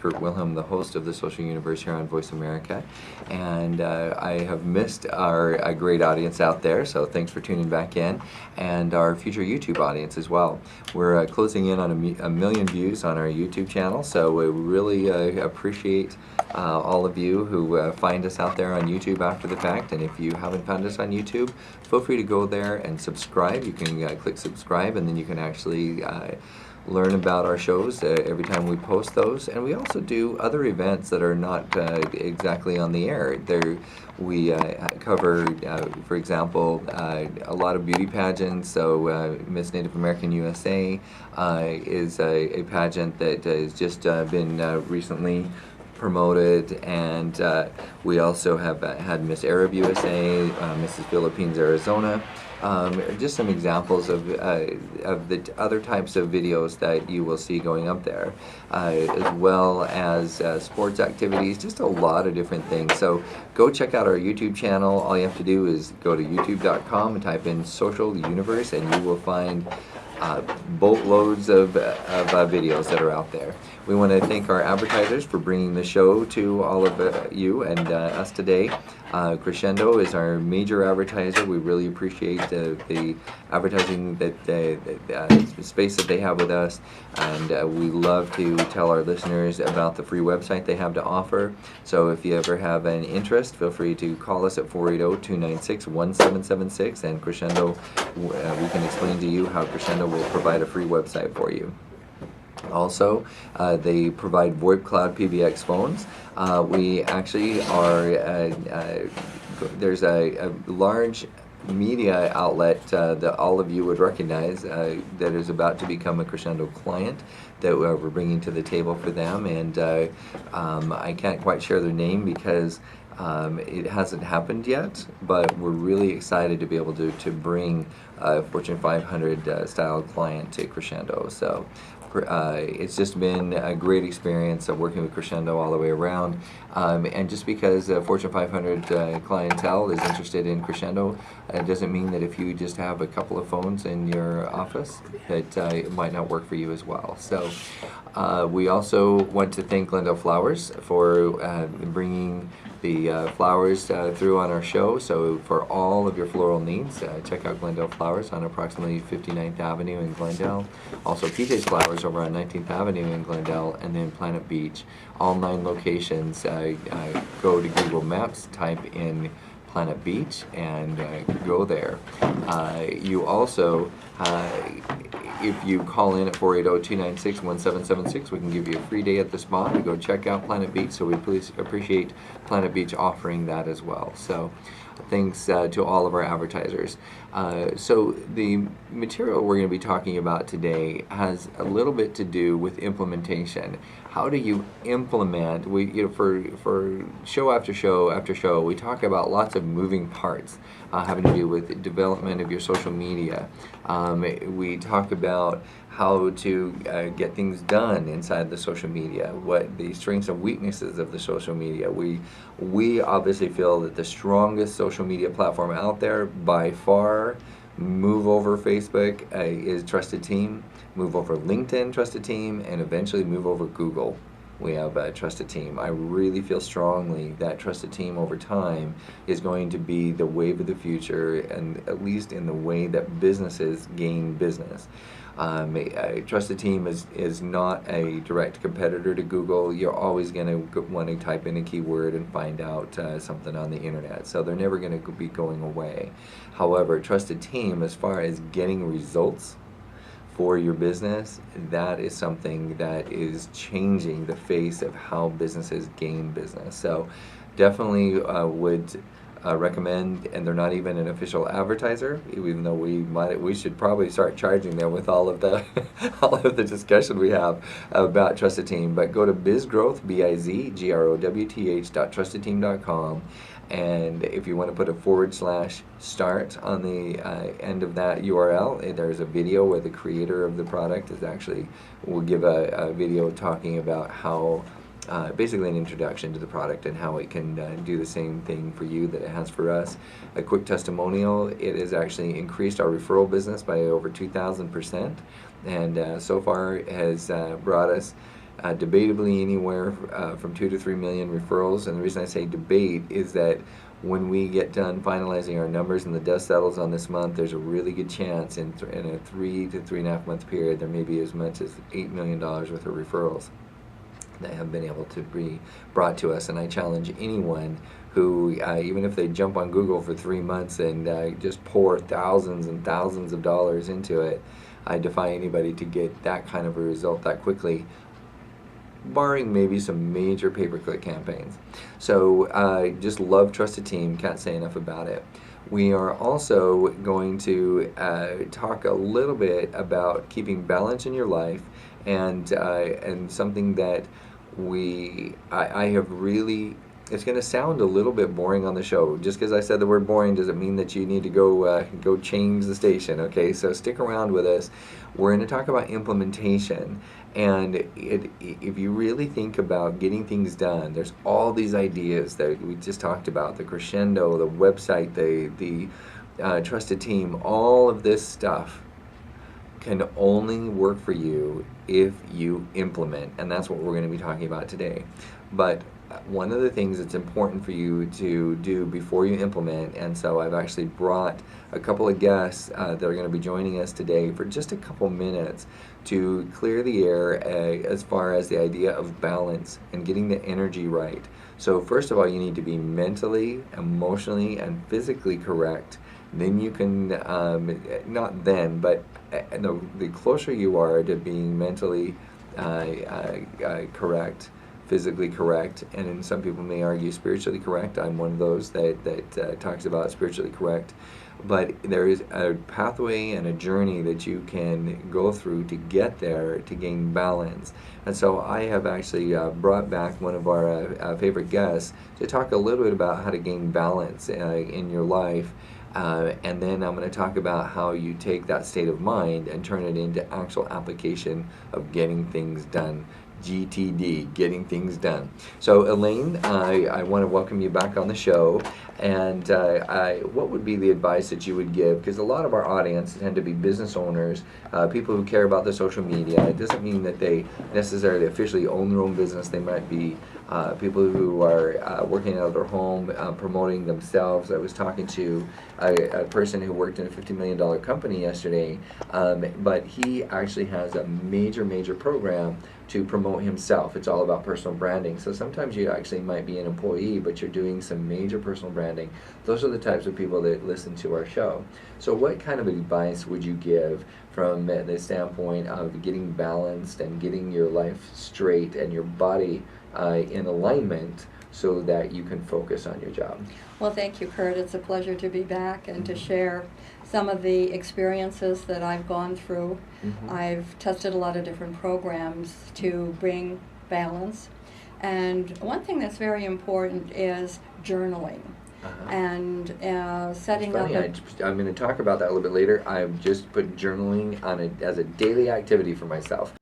Kurt Wilhelm, the host of the Social Universe here on Voice America, and I have missed our great audience out there, so thanks for tuning back in, and our future YouTube audience as well. We're closing in on a million views on our YouTube channel, so we really appreciate all of you who find us out there on YouTube after the fact. And if you haven't found us on YouTube, feel free to go there and subscribe. You can click subscribe, and then you can actually learn about our shows every time we post those. And we also do other events that are not exactly on the air. We cover, for example, a lot of beauty pageants. So Miss Native American USA is a pageant that has just been recently promoted, and we also have had Miss Arab USA, Mrs. Philippines Arizona. Just some examples of the other types of videos that you will see going up there, as well as sports activities, just a lot of different things. So go check out our YouTube channel. All you have to do is go to youtube.com and type in Social Universe, and you will find boatloads of videos that are out there. We want to thank our advertisers for bringing the show to all of you and us today. Crescendo is our major advertiser. We really appreciate the advertising that space that they have with us, and we love to tell our listeners about the free website they have to offer. So if you ever have an interest, feel free to call us at 480-296-1776, and Crescendo, we can explain to you how Crescendo will provide a free website for you. Also, they provide VoIP Cloud PBX phones. We actually are, there's a large media outlet that all of you would recognize that is about to become a Crescendo client that we're bringing to the table for them. And I can't quite share their name because it hasn't happened yet, but we're really excited to be able to bring a Fortune 500 style client to Crescendo. So it's just been a great experience of working with Crescendo all the way around. And just because Fortune 500 clientele is interested in Crescendo, it doesn't mean that if you just have a couple of phones in your office that it might not work for you as well. So we also want to thank Glendale Flowers for bringing the flowers through on our show. So for all of your floral needs, check out Glendale Flowers on approximately 59th Avenue in Glendale. Also PJ's Flowers over on 19th Avenue in Glendale, and then Planet Beach. All 9 locations. Go to Google Maps, type in Planet Beach, and go there. You also, if you call in at 480-296-1776, we can give you a free day at the spa to go check out Planet Beach. So we please appreciate Planet Beach offering that as well. So thanks to all of our advertisers. So the material we're going to be talking about today has a little bit to do with implementation. How do you implement? For show after show after show, we talk about lots of moving parts having to do with the development of your social media. We talk about how to get things done inside the social media, what the strengths and weaknesses of the social media. We obviously feel that the strongest social media platform out there by far, move over Facebook, is Trusted Team, move over LinkedIn, Trusted Team, and eventually move over Google. We have a Trusted Team. I really feel strongly that Trusted Team over time is going to be the wave of the future, and at least in the way that businesses gain business. A Trusted Team is not a direct competitor to Google. You're always going to want to type in a keyword and find out something on the internet, so they're never going to be going away. However, Trusted Team, as far as getting results for your business, that is something that is changing the face of how businesses gain business. So definitely would recommend, and they're not even an official advertiser, even though we should probably start charging them with all of the all of the discussion we have about Trusted Team. But go to bizgrowth, bizgrowth.trustedteam.com, and if you want to put a /start on the end of that URL, there's a video where the creator of the product will give a video talking about how basically an introduction to the product and how it can do the same thing for you that it has for us. A quick testimonial: it has actually increased our referral business by over 2,000%, and so far has brought us debatably anywhere from 2 to 3 million referrals. And the reason I say debate is that when we get done finalizing our numbers and the dust settles on this month, there's a really good chance in a 3 to 3.5 month period there may be as much as $8 million worth of referrals that have been able to be brought to us. And I challenge anyone who, even if they jump on Google for 3 months and just pour thousands and thousands of dollars into it, I defy anybody to get that kind of a result that quickly, barring maybe some major pay-per-click campaigns. So just love Trusted Team, can't say enough about it. We are also going to talk a little bit about keeping balance in your life, and something that I have really, it's going to sound a little bit boring on the show. Just because I said the word boring doesn't mean that you need to go change the station, okay? So stick around with us. We're going to talk about implementation. And if you really think about getting things done, there's all these ideas that we just talked about, the crescendo, the website, the Trusted Team, all of this stuff can only work for you if you implement, and that's what we're going to be talking about today. But one of the things that's important for you to do before you implement, and so I've actually brought a couple of guests that are going to be joining us today for just a couple minutes to clear the air as far as the idea of balance and getting the energy right. So first of all, you need to be mentally, emotionally, and physically correct. Then you can, not then, but the closer you are to being mentally correct, physically correct, and then some people may argue spiritually correct. I'm one of those that talks about spiritually correct. But there is a pathway and a journey that you can go through to get there, to gain balance. And so I have actually brought back one of our favorite guests to talk a little bit about how to gain balance in your life. And then I'm going to talk about how you take that state of mind and turn it into actual application of getting things done. GTD, getting things done. So Elaine, I want to welcome you back on the show. And what would be the advice that you would give? Because a lot of our audience tend to be business owners, people who care about the social media. It doesn't mean that they necessarily officially own their own business. They might be people who are working out of their home, promoting themselves. I was talking to a person who worked in a $50 million company yesterday, but he actually has a major program to promote himself. It's all about personal branding. So sometimes you actually might be an employee, but you're doing some major personal branding. Those are the types of people that listen to our show. So what kind of advice would you give from the standpoint of getting balanced and getting your life straight and your body in alignment so that you can focus on your job? Well, thank you, Kurt. It's a pleasure to be back and to share some of the experiences that I've gone through. I've tested a lot of different programs to bring balance. And one thing that's very important is journaling. And setting it's funny, I'm going to talk about that a little bit later. I've just put journaling on as a daily activity for myself.